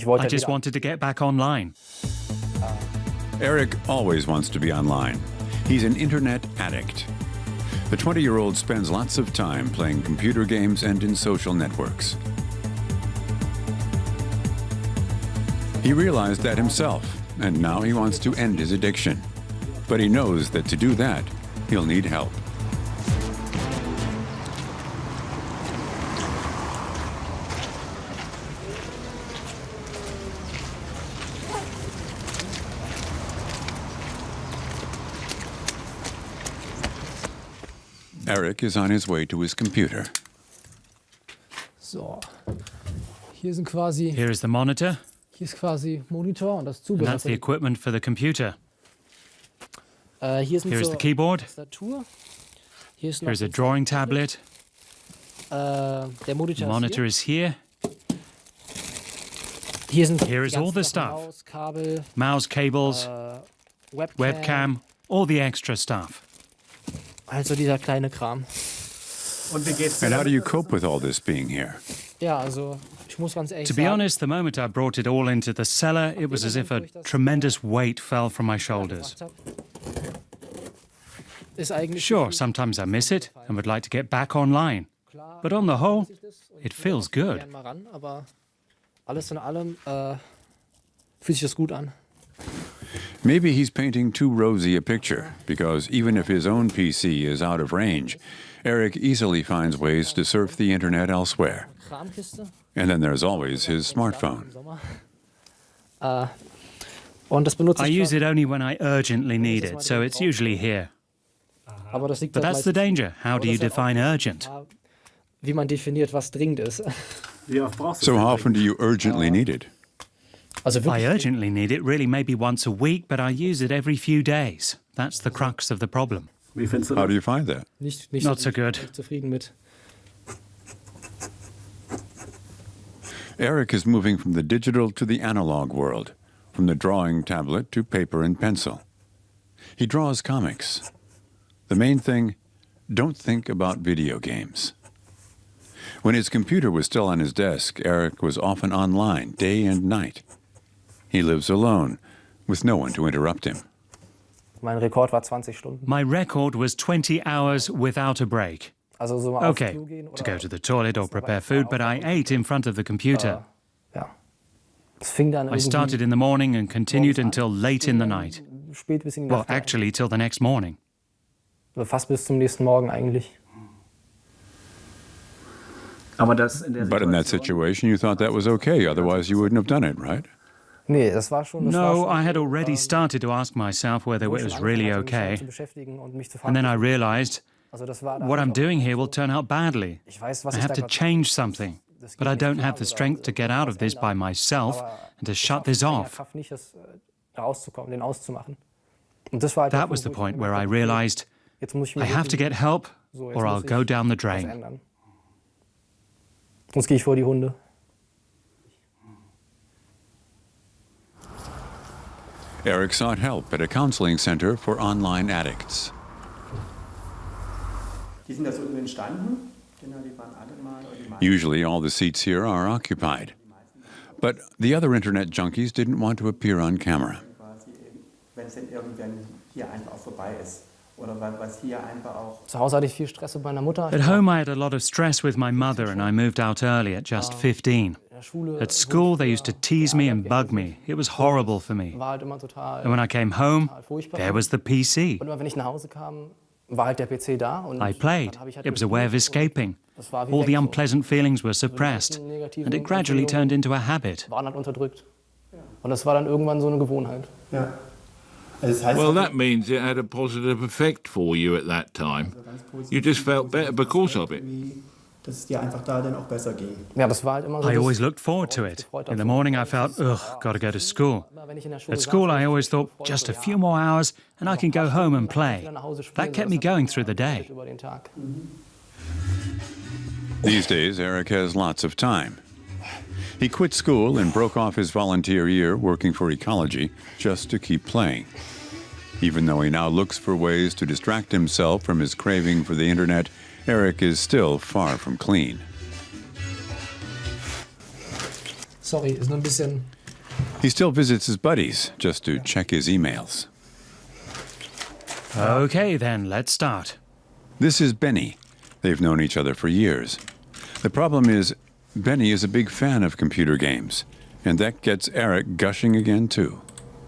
I just wanted to get back online. Erik always wants to be online. He's an internet addict. The 20-year-old spends lots of time playing computer games and in social networks. He realized that himself, and now he wants to end his addiction. But he knows that to do that, he'll need help. Erik is on his way to his computer. So, hier sind quasi. Here is the monitor. Hier ist quasi Monitor und das And Zubehör. that's the equipment for the computer. Hier ist Here's the keyboard. Tastatur. Hier ist noch Here's a drawing tablet. der Monitor. The monitor is here. Hier sind Here is all the stuff. Maus, Kabel, Mouse cables, webcam, all the extra stuff. Also dieser kleine Kram. And how do you cope with all this being here? Ja, also ich muss ganz ehrlich To be sagen, honest, the moment I brought it all into the cellar, it was as if a tremendous weight fell from my shoulders. ist eigentlich Sure, sometimes I miss it and would like to get back online. But on the whole, it feels good. mal ran, aber alles in allem fühlt sich das gut an. Maybe he's painting too rosy a picture, because even if his own PC is out of range, Erik easily finds ways to surf the internet elsewhere. Kramkiste. And then there's always his smartphone. Und das benutze I ich use it only when I urgently need it, so it's usually here. aber das liegt But halt that's the meistens- danger. How do you define urgent? wie man definiert, was dringend ist. So how often do you urgently need it? Also I wirklich urgently need it really maybe once a week, but I use it every few days. That's the crux of the problem. How do you find that? nicht Not so good. nicht zufrieden mit. Erik is moving from the digital to the analog world, from the drawing tablet to paper and pencil. He draws comics. The main thing, don't think about video games. When his computer was still on his desk, Erik was often online day and night. He lives alone, with no one to interrupt him. Mein Rekord war 20 Stunden. My record was 20 hours without a break. Also so mal aufs Okay, Klo gehen to oder go to the toilet or prepare food, but I ate in front of the computer. ja. Es fing dann I started in the morning and continued until late in the night. spät bis in die Well, Nacht. actually, till the next morning. Fast bis zum nächsten Morgen eigentlich. But in that situation, you thought that was okay, otherwise you wouldn't have done it, right? Nee, das war schon. No, I had already started to ask myself whether it was really okay. And then I realized what I'm doing here will turn out badly. I have to change something. But I don't have the strength to get out of this by myself and to shut this off. That was the point where I realized I have to get help or I'll go down the drain. Sonst gehe ich vor die Hunde. Erik sought help at a counseling center for online addicts. Usually all the seats here are occupied. But the other internet junkies didn't want to appear on camera. Zu Hause hatte ich viel Stress mit meiner Mutter. At home, I had a lot of stress with my mother and I moved out early at just 15. At school, they used to tease me and bug me. It was horrible for me. War halt immer total. And when I came home, there was the PC. Und immer wenn ich nach Hause kam, war halt der PC da. Und I played. dann habe ich halt It was a way of escaping. Das war wie All weg the so. unpleasant feelings were suppressed, and it gradually turned into a habit. Waren halt unterdrückt. Und das war dann irgendwann so eine Gewohnheit. Ja. Well, that means it had a positive effect for you at that time. You just felt better because of it. Dass es dir einfach da dann auch besser ging. Ja, das war halt immer so. I always looked forward to it. In the morning, I felt, ugh, gotta go to school. At school, I always thought, just a few more hours and I can go home and play. That kept me going through the day. Über den Tag. These days, Erik has lots of time. He quit school and broke off his volunteer year working for ecology just to keep playing. Even though he now looks for ways to distract himself from his craving for the internet, Erik is still far from clean. Sorry, ist nur ein bisschen... He still visits his buddies just to check his emails. Okay, then, let's start. This is Benny. They've known each other for years. The problem is, Benny is a big fan of computer games, and that gets Erik gushing again too.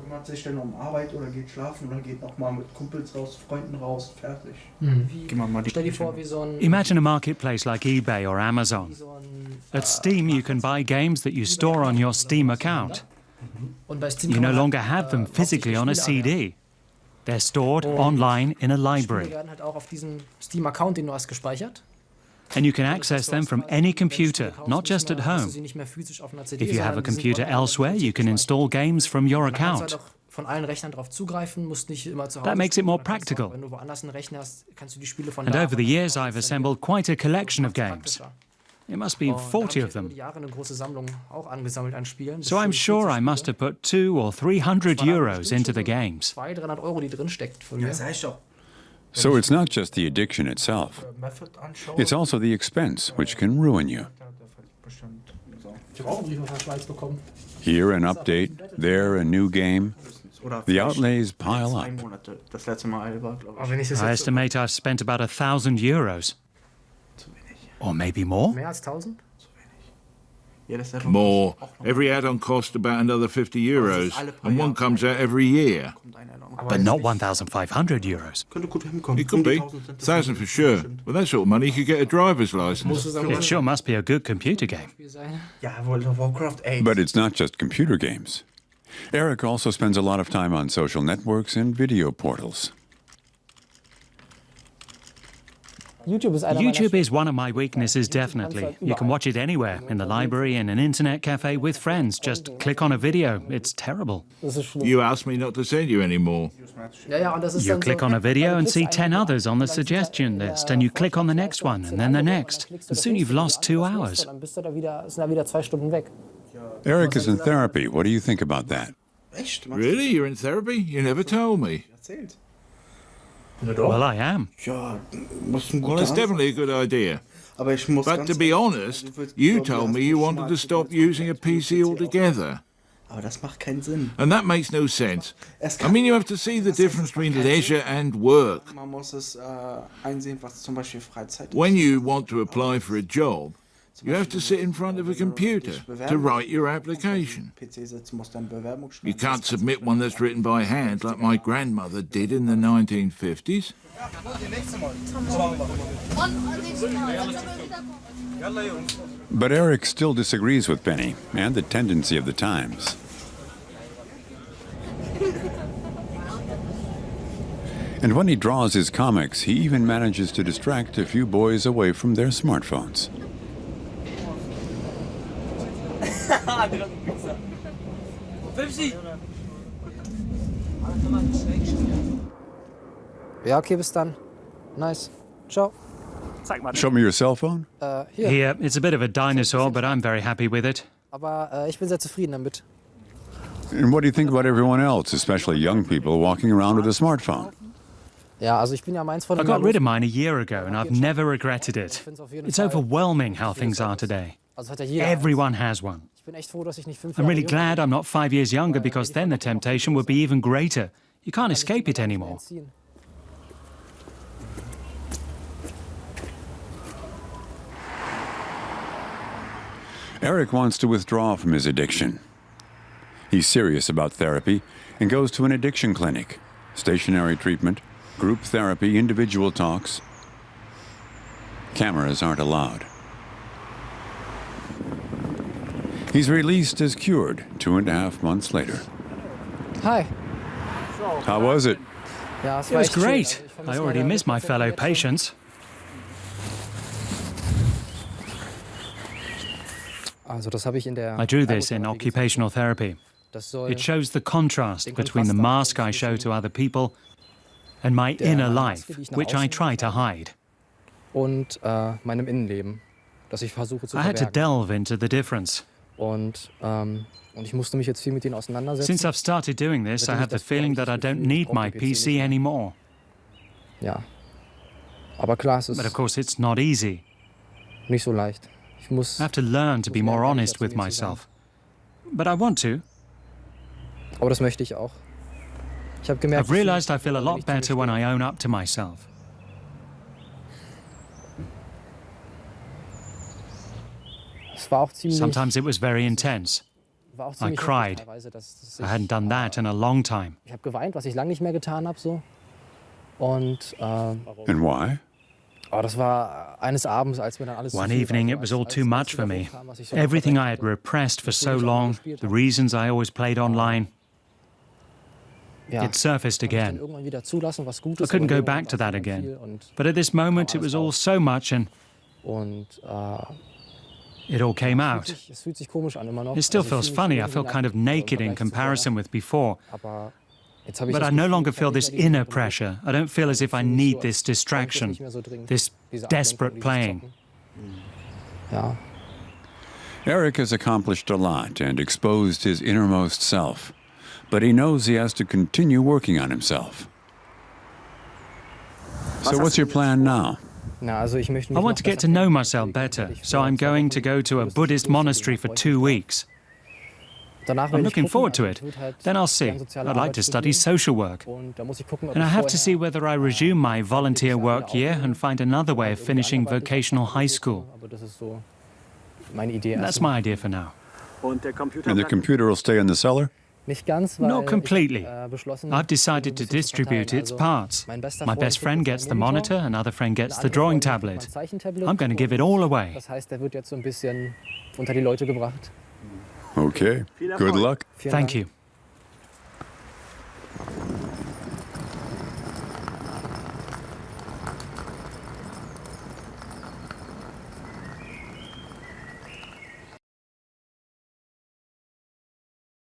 Kümmert sich dann Arbeit oder geht schlafen oder geht noch mal mit Kumpels raus, Freunden raus, fertig. Stell dir vor, wie so ein... Imagine a marketplace like eBay or Amazon. At Steam, you can buy games that you store on your Steam account. Und bei Steam You no longer have them physically on a CD. They're stored online in a library. Spiele werden halt auch auf diesem Steam-Account, den du hast, gespeichert. And you can access them from any computer, not just at home. If you have a computer elsewhere, you can install games from your account. Von allen Rechnern darauf zugreifen, musst nicht immer zu Hause. That makes it more practical. Wenn du woanders einen Rechner hast, kannst du die Spiele von And da over the years, I've assembled quite a collection of games. There must be 40 of them. So I'm sure I must have put 200 or 300 euros into the games. 200-300 Euro, die drin steckt von mir. So it's not just the addiction itself. It's also the expense, which can ruin you. Here an update, there a new game. The outlays pile up. I estimate I've spent about 1,000 euros. Or maybe more? Mehr als 1.000? More. Every add-on cost about another 50 euros, and one comes out every year. But not 1,500 euros. It could be. 1,000 for sure. With that sort of money, you could get a driver's license. It sure must be a good computer game. But it's not just computer games. Erik also spends a lot of time on social networks and video portals. YouTube is one of my weaknesses, definitely. You can watch it anywhere, in the library, in an internet cafe, with friends. Just click on a video. It's terrible. You asked me not to send you any more. You click on a video and see 10 others on the suggestion list, and you click on the next one, and then the next. And soon you've lost 2 hours. Erik is in therapy. What do you think about that? Really? You're in therapy? You never told me. Well, I am. Well, it's definitely a good idea. But to be honest, you told me you wanted to stop using a PC altogether. And that makes no sense. I mean, you have to see the difference between leisure and work. When you want to apply for a job, you have to sit in front of a computer to write your application. You can't submit one that's written by hand like my grandmother did in the 1950s. But Erik still disagrees with Benny and the tendency of the times. And when he draws his comics, he even manages to distract a few boys away from their smartphones. Ja, okay, bis dann. Nice. Ciao. Show me your cell phone. Hier. Here, it's a bit of a dinosaur, but I'm very happy with it. Aber ich bin sehr zufrieden damit. And what do you think about everyone else, especially young people walking around with a smartphone? Ja, also ich bin ja meins von I got rid of mine a year ago, and I've never regretted it. It's overwhelming how things are today. Also hat ja jeder. Everyone has one. Ich bin echt froh, dass ich nicht 5 I'm Jahre really jung glad I'm not 5 years younger, because then the temptation would be even greater. You can't escape it anymore. entziehen. Erik wants to withdraw from his addiction. He's serious about therapy and goes to an addiction clinic, stationary treatment, group therapy, individual talks. Cameras aren't allowed. He's released as cured 2.5 months later. Hi. How was it? Ja, es It war was echt schön. great. Also ich vermisse I already meine miss my fellow Patienten jetzt schon. patients. Also das habe ich in der I drew this in occupational therapy. Das soll It shows the contrast between the mask I show to other people and my inner life, which I try to hide. und meinem Innenleben, das ich versuche zu I had to verbergen. delve into the difference. Und ich musste mich jetzt viel mit denen auseinandersetzen. Since I've started doing this, I have the feeling that I don't need my PC anymore. Ja. Aber klar, es ist But of course, it's not easy. nicht so leicht. Ich muss I have to learn to be more honest with myself. but I want to. Aber das möchte ich auch. Ich habe gemerkt, I've realized I feel a lot better when I own up to myself. es war auch ziemlich, Sometimes it was very intense. war auch I ziemlich cried. heftig teilweise, dass I hadn't done that in a long time. ich habe geweint, was ich lange nicht mehr getan habe, so. Und And why? das war eines Abends, als mir dann alles zu One viel evening, war, it was so all als too much for wieder me. hochkam, was ich so Everything I had verdrängt habe. repressed for so long, the reasons I always played online, Ja, it surfaced konnte ich dann again. irgendwann wieder zulassen, was gut I ist, couldn't aber go irgendwann back war to es that dann again. viel und But at this moment, it was all so much and it all came out. es fühlt sich komisch an immer noch. It still Also ich feels fühle mich funny. I irgendwie feel kind of nackt im naked in Vergleich zu comparison with before. vorher. Aber jetzt habe ich But das I no Gefühl, longer ich feel kann this nicht mehr inner diesen pressure. I don't feel as if I Druck, need so, this als brauche ich das distraction, nicht mehr so dringend, this diese Ablenkung, desperate dieses playing. Zocken. Ja. Eric has accomplished a lot and exposed his innermost self, but he knows he has to continue working on himself. So what's your plan now? Na, also ich möchte mich I want noch to get to besser know kennenlernen, myself deswegen better, werde ich so vor I'm 2 going to Wochen go to a lustig Buddhist loslegen, monastery da for freue ich 2 mich drauf. weeks. Danach I'm werde ich looking gucken, forward to also it. ich würde halt Then I'll see. soziale I'd like Arbeit to study studieren social work. und da muss ich gucken, ob And I ich have to see vorher whether I resume my volunteer work year and find another way of finishing vocational high school. Aber das ist so meine Idee. That's erstmal. my idea for now. And the computer will stay in the cellar? Nicht ganz, weil Not completely. ich beschlossen, I've decided so to ein bisschen zu distribute verteilen. its Also, parts. mein bester My Freund best kriegt friend jetzt gets the einen Monitor, monitor, another friend der gets the andere drawing Freund kriegt mein tablet. Zeichentablet I'm going to give it all away. Das heißt, der wird jetzt so ein bisschen unter die Leute gebracht. Okay. Good luck. Vielen Thank Dank. you.